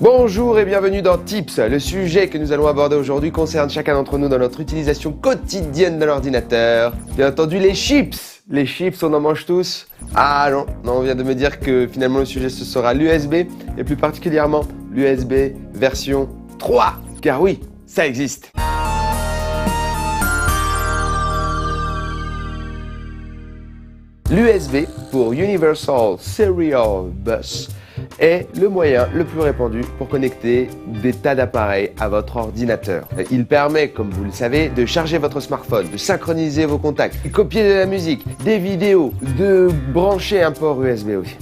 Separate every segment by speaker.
Speaker 1: Bonjour et bienvenue dans Tips. Le sujet que nous allons aborder aujourd'hui concerne chacun d'entre nous dans notre utilisation quotidienne de l'ordinateur. Bien entendu, les chips. Les chips, on en mange tous? Ah non, on vient de me dire que finalement le sujet ce sera l'USB et plus particulièrement l'USB version 3. Car oui, ça existe. L'USB pour Universal Serial Bus est le moyen le plus répandu pour connecter des tas d'appareils à votre ordinateur. Il permet, comme vous le savez, de charger votre smartphone, de synchroniser vos contacts, de copier de la musique, des vidéos, de brancher un port USB aussi.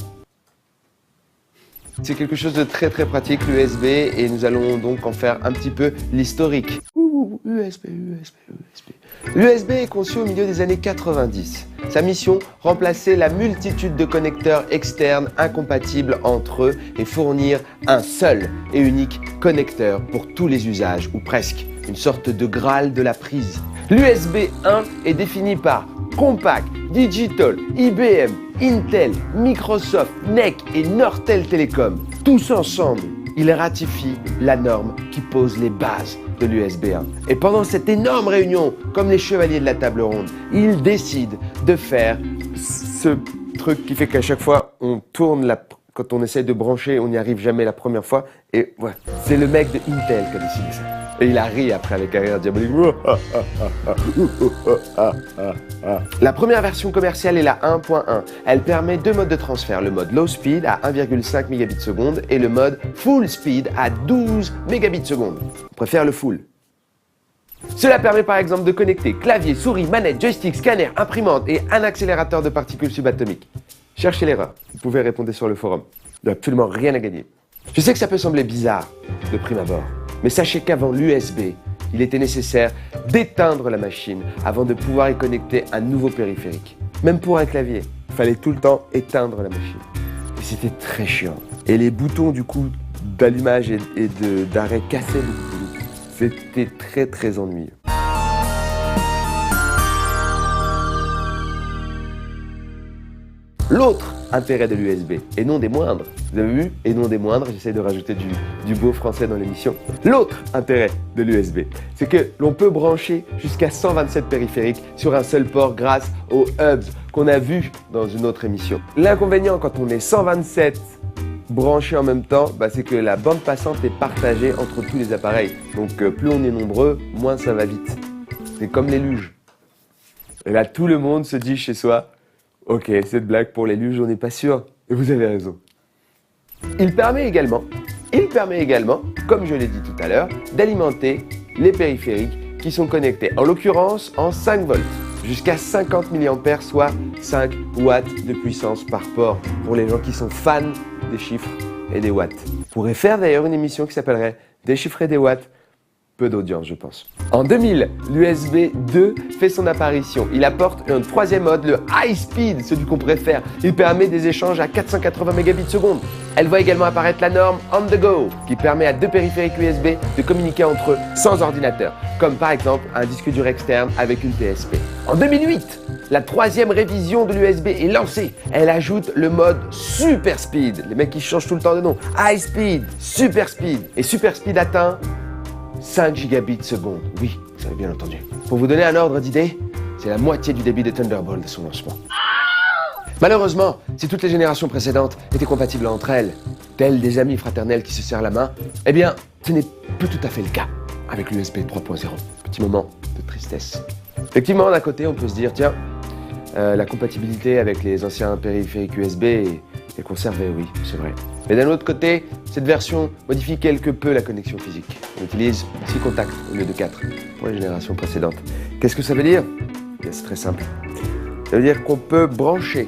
Speaker 1: C'est quelque chose de très pratique l'USB et nous allons donc en faire un petit peu l'historique. USB. L'USB est conçu au milieu des années 90. Sa mission, remplacer la multitude de connecteurs externes incompatibles entre eux et fournir un seul et unique connecteur pour tous les usages, ou presque, une sorte de Graal de la prise. L'USB 1 est défini par Compaq, Digital, IBM, Intel, Microsoft, NEC et Nortel Telecom. Tous ensemble, ils ratifient la norme qui pose les bases de l'USB 1. Et pendant cette énorme réunion, comme les chevaliers de la table ronde, ils décident de faire ce truc qui fait qu'à chaque fois, on tourne quand on essaie de brancher, on n'y arrive jamais la première fois. Et voilà, c'est le mec de Intel qui a décidé ça. Et il a ri après avec un rire diabolique. La première version commerciale est la 1.1. Elle permet deux modes de transfert, le mode low speed à 1,5 mégabits seconde et le mode full speed à 12 mégabits seconde. On préfère le full. Cela permet par exemple de connecter clavier, souris, manette, joystick, scanner, imprimante et un accélérateur de particules subatomiques. Cherchez l'erreur, vous pouvez répondre sur le forum. Il n'y a absolument rien à gagner. Je sais que ça peut sembler bizarre de prime abord, mais sachez qu'avant l'USB, il était nécessaire d'éteindre la machine avant de pouvoir y connecter un nouveau périphérique. Même pour un clavier, il fallait tout le temps éteindre la machine. Et c'était très chiant. Et les boutons du coup d'allumage et d'arrêt cassaient beaucoup. C'était très ennuyeux. L'autre intérêt de l'USB, et non des moindres, vous avez vu, et non des moindres, j'essaie de rajouter du beau français dans l'émission. L'autre intérêt de l'USB, c'est que l'on peut brancher jusqu'à 127 périphériques sur un seul port grâce aux hubs qu'on a vus dans une autre émission. L'inconvénient quand on est 127 branchés en même temps, c'est que la bande passante est partagée entre tous les appareils. Donc plus on est nombreux, moins ça va vite. C'est comme les luges. Et là, tout le monde se dit chez soi, ok, cette blague pour les luges, on n'est pas sûr. Et vous avez raison. Il permet également, comme je l'ai dit tout à l'heure, d'alimenter les périphériques qui sont connectés, en l'occurrence en 5 volts, jusqu'à 50 mAh, soit 5 watts de puissance par port, pour les gens qui sont fans des chiffres et des watts. On pourrait faire d'ailleurs une émission qui s'appellerait Déchiffrer des watts. Peu d'audience, je pense. En 2000, l'USB 2 fait son apparition. Il apporte un troisième mode, le High Speed, celui qu'on préfère. Il permet des échanges à 480 mégabits seconde. Elle voit également apparaître la norme On The Go, qui permet à deux périphériques USB de communiquer entre eux sans ordinateur, comme par exemple un disque dur externe avec une PSP. En 2008, la troisième révision de l'USB est lancée. Elle ajoute le mode Super Speed. Les mecs qui changent tout le temps de nom. High Speed, Super Speed. Et Super Speed atteint 5 gigabits seconde, oui, vous avez bien entendu. Pour vous donner un ordre d'idée, c'est la moitié du débit de Thunderbolt de son lancement. Malheureusement, si toutes les générations précédentes étaient compatibles entre elles, telles des amis fraternels qui se serrent la main, eh bien, ce n'est plus tout à fait le cas avec l'USB 3.0. Petit moment de tristesse. Effectivement, d'un côté, on peut se dire, tiens, la compatibilité avec les anciens périphériques USB est conservée, oui, c'est vrai. Mais d'un autre côté, cette version modifie quelque peu la connexion physique. On utilise 6 contacts au lieu de 4 pour les générations précédentes. Qu'est-ce que ça veut dire? C'est très simple. Ça veut dire qu'on peut brancher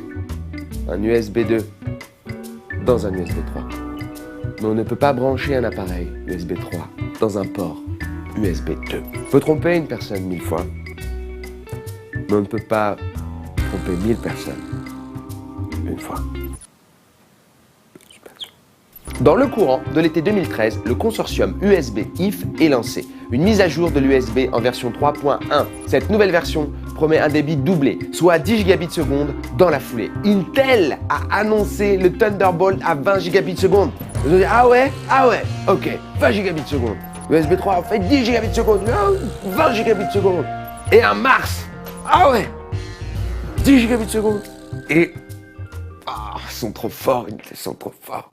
Speaker 1: un USB 2 dans un USB 3. Mais on ne peut pas brancher un appareil USB 3 dans un port USB 2. On peut tromper une personne 1000 fois, mais on ne peut pas tromper 1000 personnes une fois. Dans le courant de l'été 2013, le consortium USB-IF est lancé. Une mise à jour de l'USB en version 3.1. Cette nouvelle version promet un débit doublé, soit 10 gigabits seconde dans la foulée. Intel a annoncé le Thunderbolt à 20 gigabits seconde. Ils ont dit ah ouais, ok, 20 gigabits seconde. USB 3 en fait 10 gigabits seconde, 20 gigabits seconde. Et en mars, ah ouais, 10 gigabits seconde. Et ils sont trop forts, ils sont trop forts.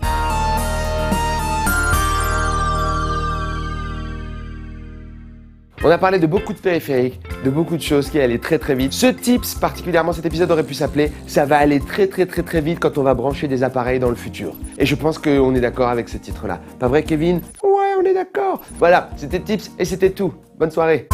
Speaker 1: On a parlé de beaucoup de périphériques, de beaucoup de choses qui allaient très très vite. Ce tips, particulièrement cet épisode aurait pu s'appeler « Ça va aller très vite quand on va brancher des appareils dans le futur ». Et je pense qu'on est d'accord avec ce titre-là. Pas vrai Kevin? Ouais, on est d'accord. Voilà, c'était tips et c'était tout. Bonne soirée.